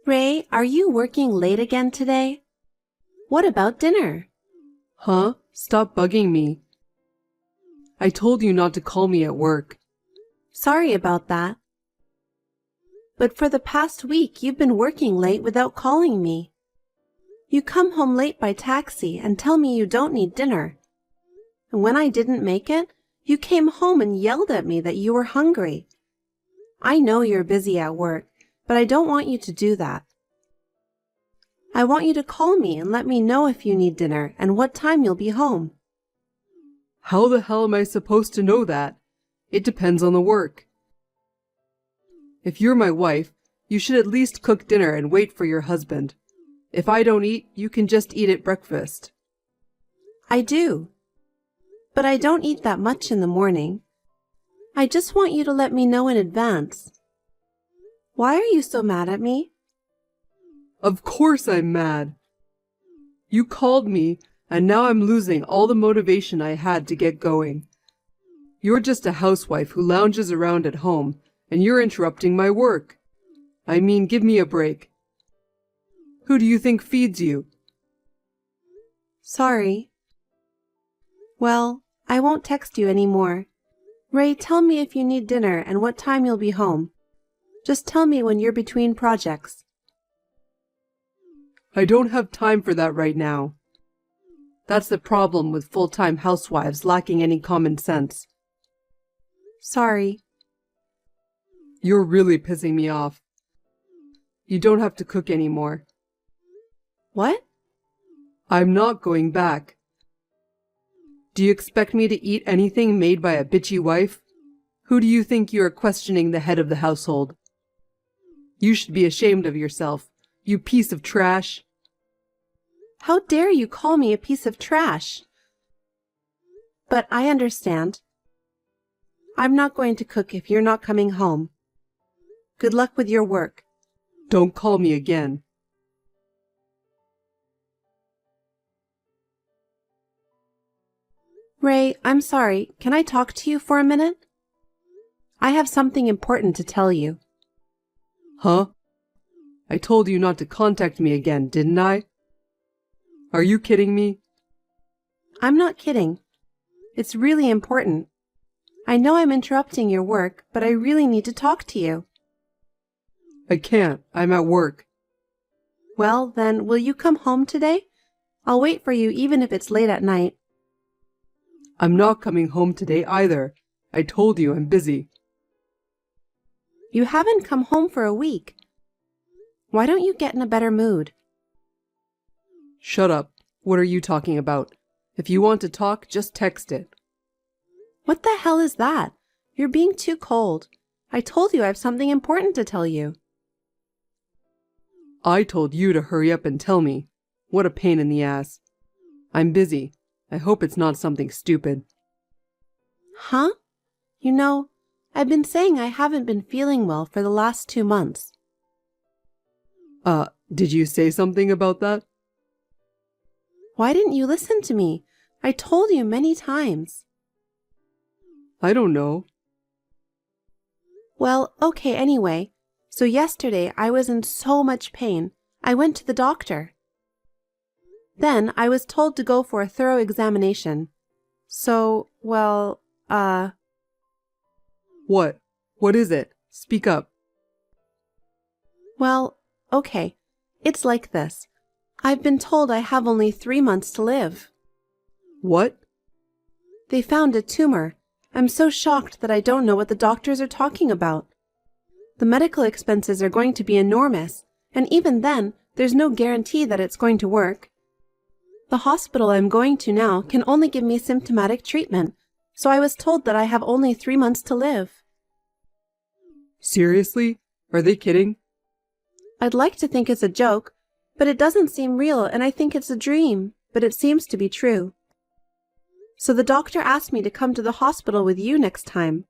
Ray, are you working late again today? What about dinner? Huh? Stop bugging me. I told you not to call me at work. Sorry about that. But for the past week, you've been working late without calling me. You come home late by taxi and tell me you don't need dinner. And when I didn't make it, you came home and yelled at me that you were hungry. I know you're busy at work, but I don't want you to do that. I want you to call me and let me know if you need dinner and what time you'll be home. How the hell am I supposed to know that? It depends on the work. If you're my wife, you should at least cook dinner and wait for your husband. If I don't eat, you can just eat at breakfast. I do. But I don't eat that much in the morning. I just want you to let me know in advance. Why are you so mad at me? Of course I'm mad. You called me, and now I'm losing all the motivation I had to get going. You're just a housewife who lounges around at home, and you're interrupting my work. I mean, give me a break. Who do you think feeds you? Sorry. Well, I won't text you anymore. Ray, tell me if you need dinner and what time you'll be home. Just tell me when you're between projects. I don't have time for that right now. That's the problem with full-time housewives lacking any common sense. Sorry. You're really pissing me off. You don't have to cook anymore. What? I'm not going back. Do you expect me to eat anything made by a bitchy wife? Who do you think you are questioning the head of the household? You should be ashamed of yourself, you piece of trash. How dare you call me a piece of trash? But I understand. I'm not going to cook if you're not coming home. Good luck with your work. Don't call me again. Ray, I'm sorry. Can I talk to you for a minute? I have something important to tell you. Huh? I told you not to contact me again, didn't I? Are you kidding me? I'm not kidding. It's really important. I know I'm interrupting your work, but I really need to talk to you. I can't. I'm at work. Well, then, will you come home today? I'll wait for you even if it's late at night. I'm not coming home today either. I told you I'm busy. You haven't come home for a week. Why don't you get in a better mood? Shut up. What are you talking about? If you want to talk, just text it. What the hell is that? You're being too cold. I told you I have something important to tell you. I told you to hurry up and tell me. What a pain in the ass. I'm busy. I hope it's not something stupid. Huh? You know, I've been saying I haven't been feeling well for the last 2 months. Did you say something about that? Why didn't you listen to me? I told you many times. I don't know. Well, okay, anyway. So yesterday I was in so much pain. I went to the doctor. Then I was told to go for a thorough examination. So, well, What? What is it? Speak up. well, okay. It's like this. I've been told I have only 3 months to live. What? They found a tumor. I'm so shocked that I don't know what the doctors are talking about. The medical expenses are going to be enormous, and even then, there's no guarantee that it's going to work. The hospital I'm going to now can only give me symptomatic treatment, so I was told that I have only 3 months to live. Seriously? Are they kidding? I'd like to think it's a joke, but it doesn't seem real, and I think it's a dream, but it seems to be true. So the doctor asked me to come to the hospital with you next time.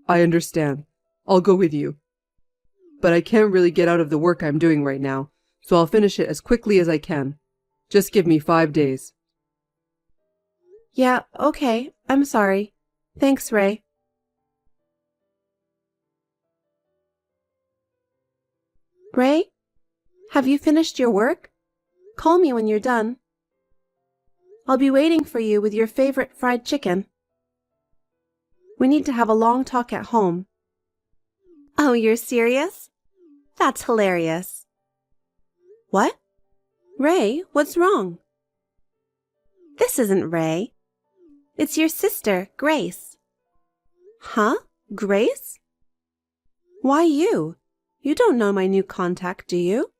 I understand. I'll go with you. But I can't really get out of the work I'm doing right now, so I'll finish it as quickly as I can. Just give me 5 days. Yeah, okay. I'm sorry. Thanks, Ray. Ray, have you finished your work? Call me when you're done. I'll be waiting for you with your favorite fried chicken. We need to have a long talk at home. Oh, you're serious? That's hilarious. What? Ray, what's wrong? This isn't Ray. It's your sister, Grace. Huh? Grace? Why you? You don't know my new contact, do you?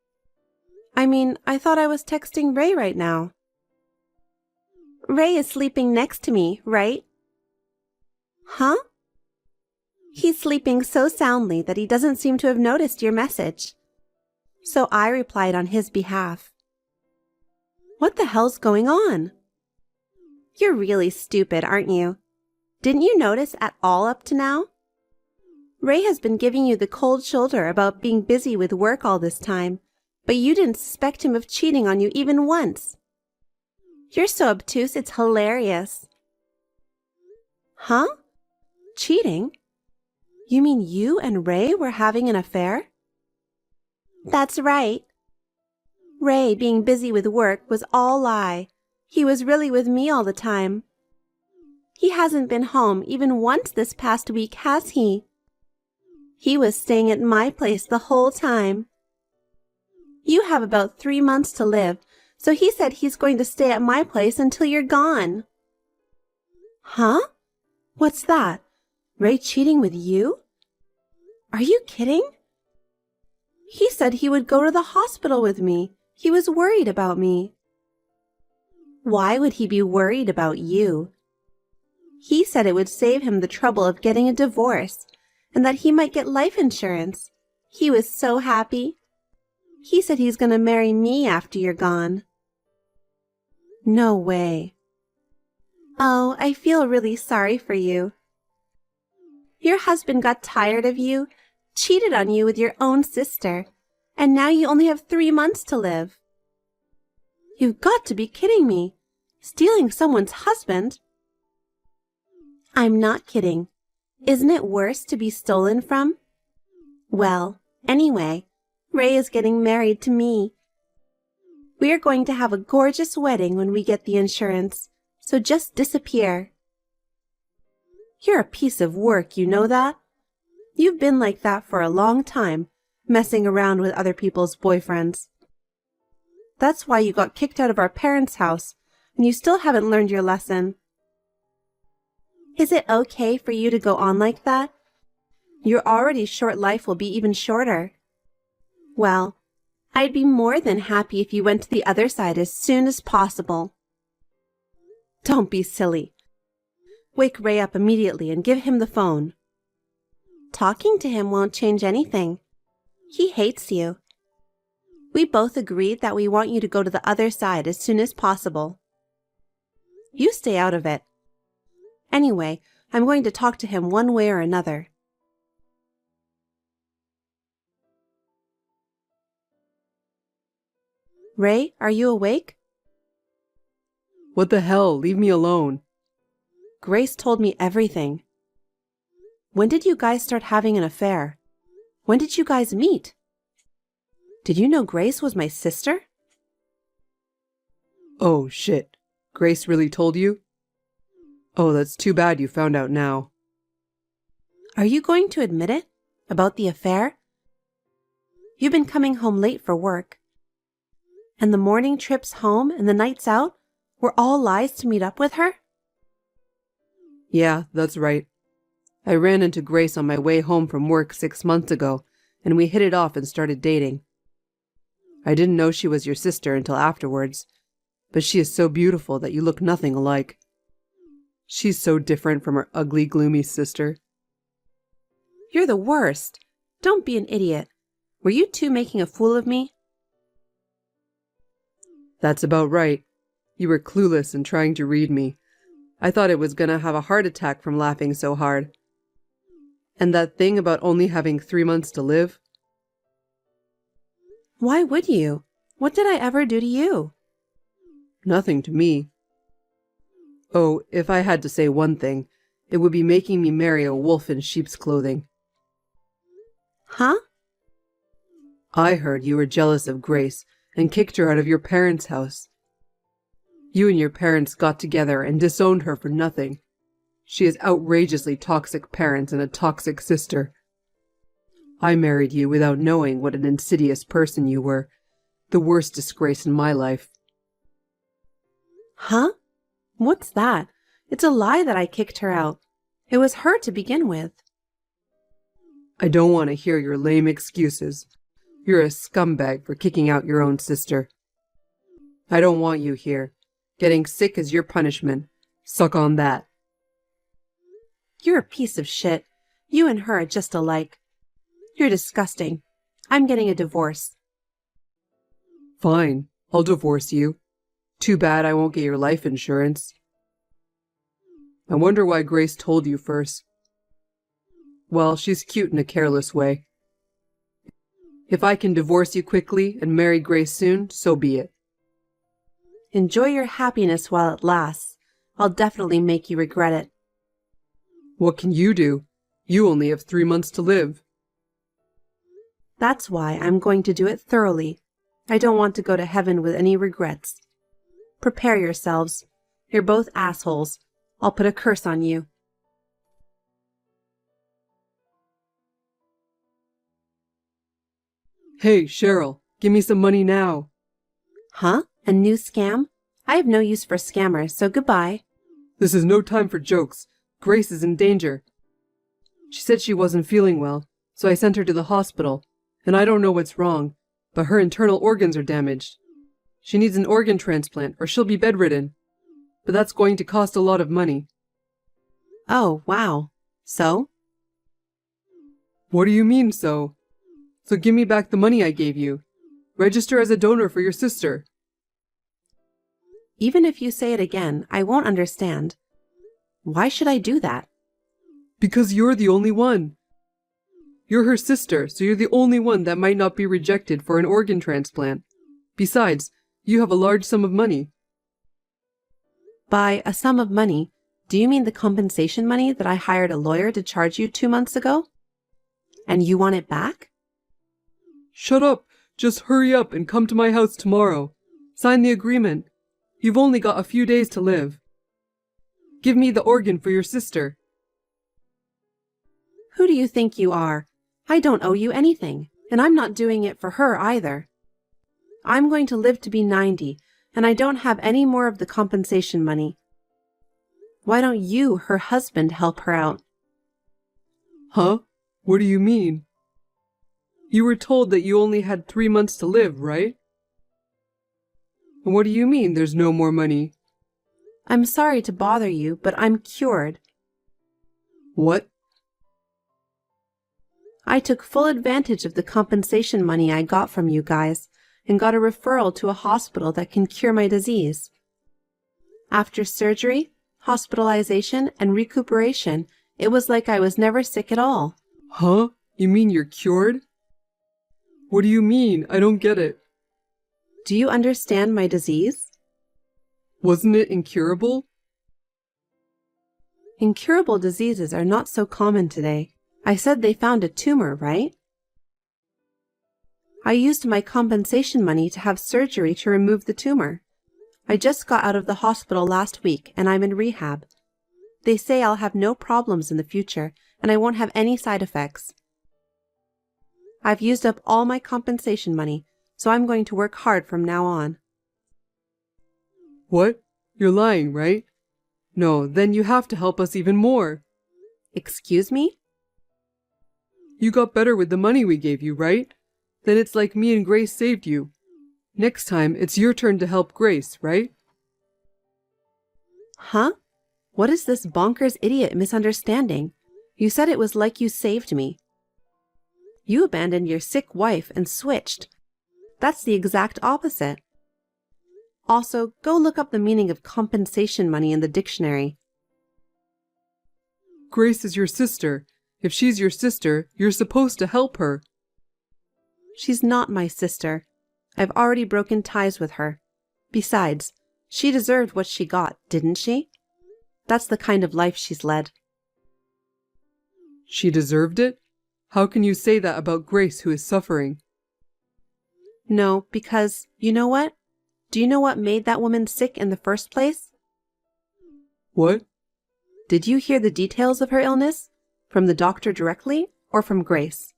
I mean, I thought I was texting Ray right now. Ray is sleeping next to me, right? Huh? He's sleeping so soundly that he doesn't seem to have noticed your message. So I replied on his behalf. What the hell's going on? You're really stupid, aren't you? Didn't you notice at all up to now? Ray has been giving you the cold shoulder about being busy with work all this time, but you didn't suspect him of cheating on you even once. You're so obtuse, it's hilarious. Huh? Cheating? You mean you and Ray were having an affair? That's right. Ray being busy with work was all lie. He was really with me all the time. He hasn't been home even once this past week, has he? He was staying at my place the whole time. You have about 3 months to live, so he said he's going to stay at my place until you're gone. Huh? What's that? Ray cheating with you? Are you kidding? He said he would go to the hospital with me. He was worried about me. Why would he be worried about you? He said it would save him the trouble of getting a divorce and that he might get life insurance. He was so happy. He said he's going to marry me after you're gone. No way. Oh, I feel really sorry for you. Your husband got tired of you, cheated on you with your own sister, and now you only have 3 months to live. You've got to be kidding me. Stealing someone's husband? I'm not kidding. Isn't it worse to be stolen from? Well, anyway, Ray is getting married to me. We are going to have a gorgeous wedding when we get the insurance, so just disappear. You're a piece of work, you know that? You've been like that for a long time, messing around with other people's boyfriends. That's why you got kicked out of our parents' house, and you still haven't learned your lesson. Is it okay for you to go on like that? Your already short life will be even shorter. Well, I'd be more than happy if you went to the other side as soon as possible. Don't be silly. Wake Ray up immediately and give him the phone. Talking to him won't change anything. He hates you. We both agreed that we want you to go to the other side as soon as possible. You stay out of it. Anyway, I'm going to talk to him one way or another. Ray, are you awake? What the hell? Leave me alone. Grace told me everything. When did you guys start having an affair? When did you guys meet? Did you know Grace was my sister? Oh, shit. Grace really told you? Oh, that's too bad you found out now. Are you going to admit it? About the affair? You've been coming home late for work. And the morning trips home and the nights out were all lies to meet up with her? Yeah, that's right. I ran into Grace on my way home from work 6 months ago, and we hit it off and started dating. I didn't know she was your sister until afterwards, but she is so beautiful that you look nothing alike. She's so different from her ugly, gloomy sister. You're the worst. Don't be an idiot. Were you two making a fool of me? That's about right. You were clueless and trying to read me. I thought it was gonna have a heart attack from laughing so hard. And that thing about only having 3 months to live? Why would you? What did I ever do to you? Nothing to me. Oh, if I had to say one thing, it would be making me marry a wolf in sheep's clothing. Huh? I heard you were jealous of Grace and kicked her out of your parents' house. You and your parents got together and disowned her for nothing. She has outrageously toxic parents and a toxic sister. I married you without knowing what an insidious person you were. The worst disgrace in my life. Huh? What's that? It's a lie that I kicked her out. It was her to begin with. I don't want to hear your lame excuses. You're a scumbag for kicking out your own sister. I don't want you here. Getting sick is your punishment. Suck on that. You're a piece of shit. You and her are just alike. You're disgusting. I'm getting a divorce. Fine, I'll divorce you. Too bad I won't get your life insurance. I wonder why Grace told you first. Well, she's cute in a careless way. If I can divorce you quickly and marry Grace soon, so be it. Enjoy your happiness while it lasts. I'll definitely make you regret it. What can you do? You only have 3 months to live. That's why I'm going to do it thoroughly. I don't want to go to heaven with any regrets. Prepare yourselves. You're both assholes. I'll put a curse on you. Hey, Cheryl, give me some money now. Huh? A new scam? I have no use for scammers, so goodbye. This is no time for jokes. Grace is in danger. She said she wasn't feeling well, so I sent her to the hospital. And I don't know what's wrong, but her internal organs are damaged. She needs an organ transplant or she'll be bedridden. But that's going to cost a lot of money. Oh, wow. So? What do you mean, so? So give me back the money I gave you. Register as a donor for your sister. Even if you say it again, I won't understand. Why should I do that? Because you're the only one. You're her sister, so you're the only one that might not be rejected for an organ transplant. Besides, you have a large sum of money. By a sum of money, do you mean the compensation money that I hired a lawyer to charge you 2 months ago? And you want it back? Shut up! Just hurry up and come to my house tomorrow. Sign the agreement. You've only got a few days to live. Give me the organ for your sister. Who do you think you are? I don't owe you anything, and I'm not doing it for her either. I'm going to live to be 90, and I don't have any more of the compensation money. Why don't you, her husband, help her out? Huh? What do you mean? You were told that you only had 3 months to live, right? And what do you mean there's no more money? I'm sorry to bother you, but I'm cured. What? I took full advantage of the compensation money I got from you guys and got a referral to a hospital that can cure my disease. After surgery, hospitalization, and recuperation, it was like I was never sick at all. Huh? You mean you're cured? What do you mean? I don't get it. Do you understand my disease? Wasn't it incurable? Incurable diseases are not so common today. I said they found a tumor, right? I used my compensation money to have surgery to remove the tumor. I just got out of the hospital last week and I'm in rehab. They say I'll have no problems in the future and I won't have any side effects. I've used up all my compensation money, so I'm going to work hard from now on. What? You're lying, right? No, then you have to help us even more. Excuse me? You got better with the money we gave you, right? Then it's like me and Grace saved you. Next time, it's your turn to help Grace, right? Huh? What is this bonkers idiot misunderstanding? You said it was like you saved me. You abandoned your sick wife and switched. That's the exact opposite. Also, go look up the meaning of compensation money in the dictionary. Grace is your sister. If she's your sister, you're supposed to help her. She's not my sister. I've already broken ties with her. Besides, she deserved what she got, didn't she? That's the kind of life she's led. She deserved it? How can you say that about Grace, who is suffering? No, because, you know what? Do you know what made that woman sick in the first place? What? Did you hear the details of her illness? From the doctor directly, or from Grace?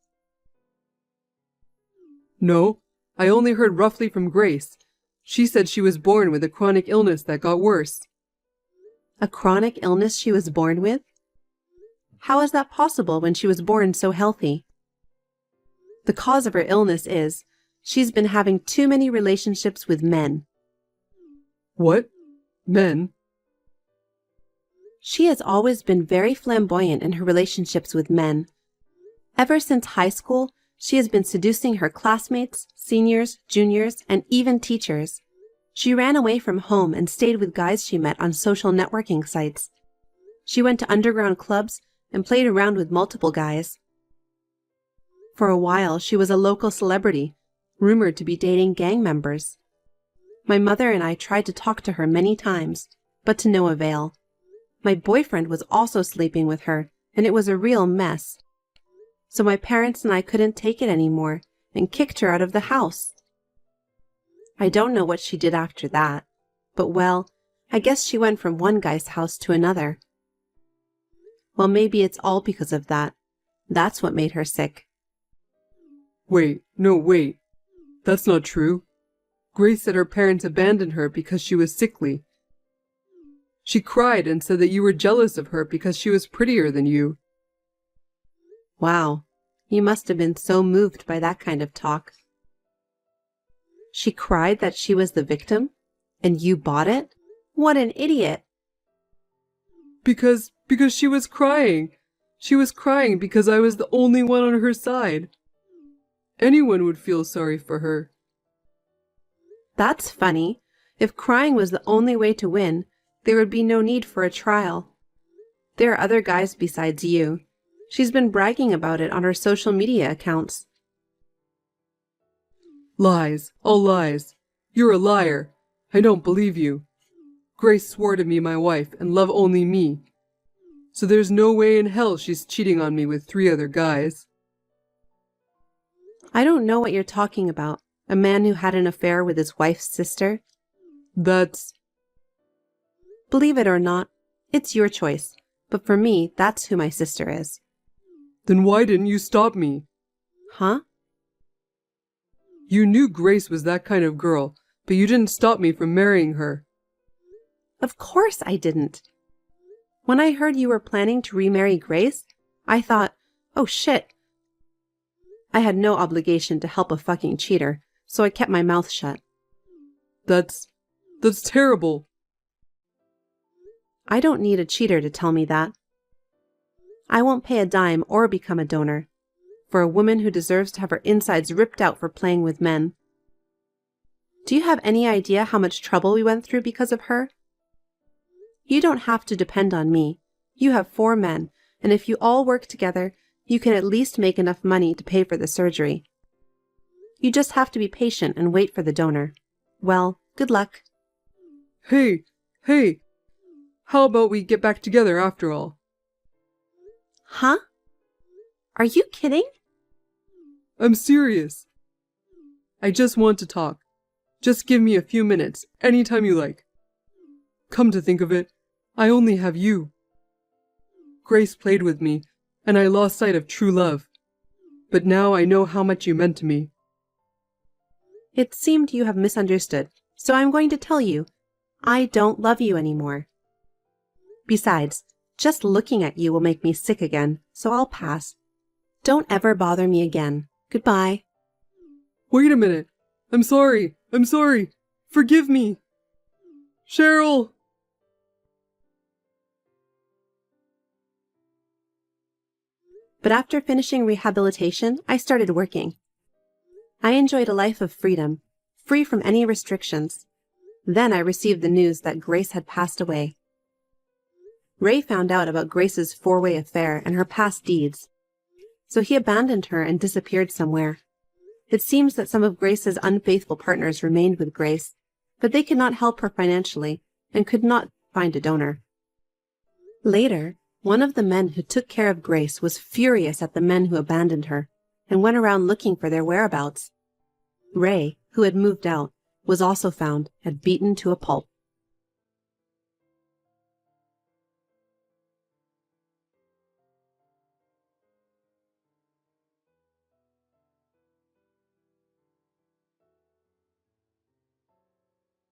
No, I only heard roughly from Grace. She said she was born with a chronic illness that got worse. A chronic illness she was born with? How is that possible when she was born so healthy? The cause of her illness is she's been having too many relationships with men. What? Men? She has always been very flamboyant in her relationships with men. Ever since high school, she has been seducing her classmates, seniors, juniors, and even teachers. She ran away from home and stayed with guys she met on social networking sites. She went to underground clubs and played around with multiple guys. For a while, she was a local celebrity, rumored to be dating gang members. My mother and I tried to talk to her many times, but to no avail. My boyfriend was also sleeping with her, and it was a real mess. So my parents and I couldn't take it anymore and kicked her out of the house. I don't know what she did after that, but well, I guess she went from one guy's house to another. Well, maybe it's all because of that. That's what made her sick. Wait. That's not true. Grace said her parents abandoned her because she was sickly. She cried and said that you were jealous of her because she was prettier than you. Wow, you must have been so moved by that kind of talk. She cried that she was the victim? And you bought it? What an idiot! Because she was crying. She was crying because I was the only one on her side. Anyone would feel sorry for her. That's funny. If crying was the only way to win, there would be no need for a trial. There are other guys besides you. She's been bragging about it on her social media accounts. Lies, all lies. You're a liar. I don't believe you. Grace swore to be my wife and love only me. So there's no way in hell she's cheating on me with 3 other guys. I don't know what you're talking about. A man who had an affair with his wife's sister? That's... Believe it or not, it's your choice. But for me, that's who my sister is. Then why didn't you stop me? Huh? You knew Grace was that kind of girl, but you didn't stop me from marrying her. Of course I didn't. When I heard you were planning to remarry Grace, I thought, oh shit. I had no obligation to help a fucking cheater, so I kept my mouth shut. That's terrible. I don't need a cheater to tell me that. I won't pay a dime or become a donor for a woman who deserves to have her insides ripped out for playing with men. Do you have any idea how much trouble we went through because of her? You don't have to depend on me. You have 4 men, and if you all work together, you can at least make enough money to pay for the surgery. You just have to be patient and wait for the donor. Well, good luck. Hey, how about we get back together after all? Huh? Are you kidding? I'm serious. I just want to talk. Just give me a few minutes, anytime you like. Come to think of it, I only have you. Grace played with me, and I lost sight of true love. But now I know how much you meant to me. It seemed you have misunderstood, so I'm going to tell you, I don't love you anymore. Besides, just looking at you will make me sick again, so I'll pass. Don't ever bother me again. Goodbye. Wait a minute. I'm sorry. Forgive me. Cheryl! But after finishing rehabilitation, I started working. I enjoyed a life of freedom, free from any restrictions. Then I received the news that Grace had passed away. Ray found out about Grace's 4-way affair and her past deeds. So he abandoned her and disappeared somewhere. It seems that some of Grace's unfaithful partners remained with Grace, but they could not help her financially and could not find a donor. Later, one of the men who took care of Grace was furious at the men who abandoned her and went around looking for their whereabouts. Ray, who had moved out, was also found and beaten to a pulp.